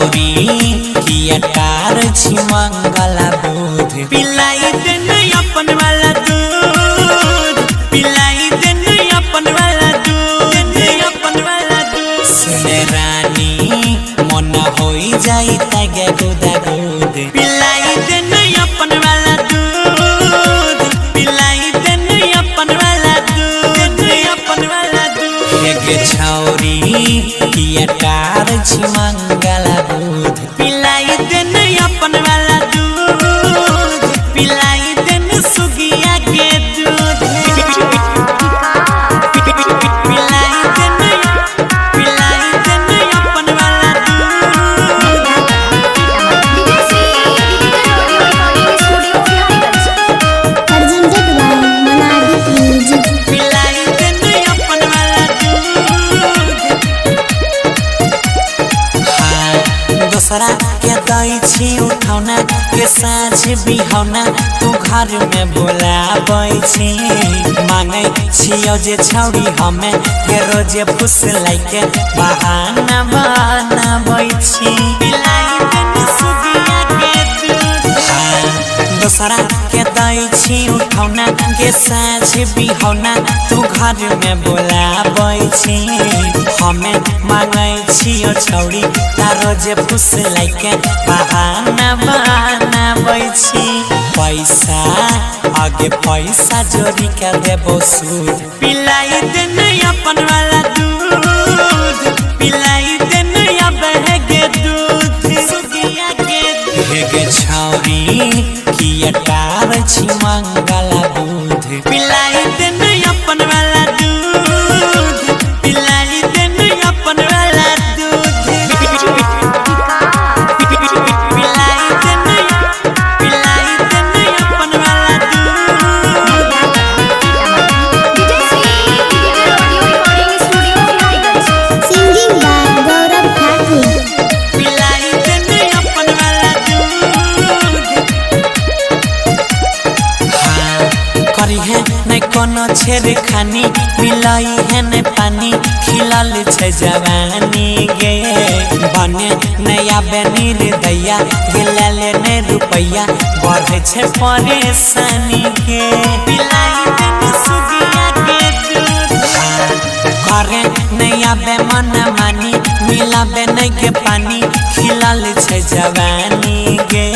छौरी किया टार छी मंगला दूध पिलाई देन अपन वाला दूध पिलाई देन अपन वाला दूध अपन वाला दूध सुने रानी मन होई जाई तगे गुदा गुद पिलाई देन अपन वाला दूध पिलाई देन अपन वाला दूध अपन वाला दूध गे छौरी किया टार छी मंगला दूध पिलाई देन अपन वाला दूध पिलाई देन सुगिया के दूध पिलाई देन अपन वाला दूध पिलाई देन अपन वाला दूध दोसरा के दई छी उठौना के साँझ बिहौना तू घर में बोलाबै छी मांगे छियो जे छौरी हमें के रोजे फुस लाइके बहाना बनाबै छी पिलाई देन सुगिया के दूध दोसरा के दई छी उठौना के साँझ बिहौना तू घर में बोलाबै छी हमें मांगे छियो छौरी तारो जे फुस लाइके बहाना बनाबै छी पैसा आगे पैसा जोड़ी के देबो सूद पिलाई देन अपन वाला दूध पिलाई देन बहगे दूध सुगिया के गे छौरी किया टार छी मंगला दूध पिलाई देन अपन वाला दूध पिलाई देन अपन वाला दूध पिलाई देन अपन वाला दूध सिंगिंग बाय गौरव ठाकुर पिलाई देन अपन वाला दूध करी है नहीं कोनो छेड़ खानी मिलाई है नहीं पानी खिलल छै जवानी गे बने नया बेनीर दैया गेले नहीं रुपैया बढ़े छै परेशानी के पिलाई देन सुगिया के दूध करे नया बे मन मानी मिला बे नहीं के पानी खिलल छै जवानी गे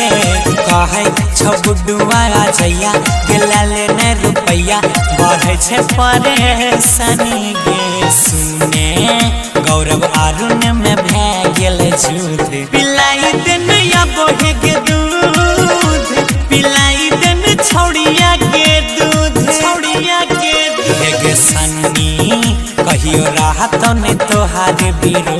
कहे छौ बुडुआ जैया गेले नहीं रुपैया बढ़े छै परेशानी गे सुने गौरव अरुण में भे गेल झूठ पिलाई देन बोहे के दूध पिलाई देन छौड़िया के दूध छौड़िया के दूध गे सन्नी कहियो राहत ने तोहार बिरो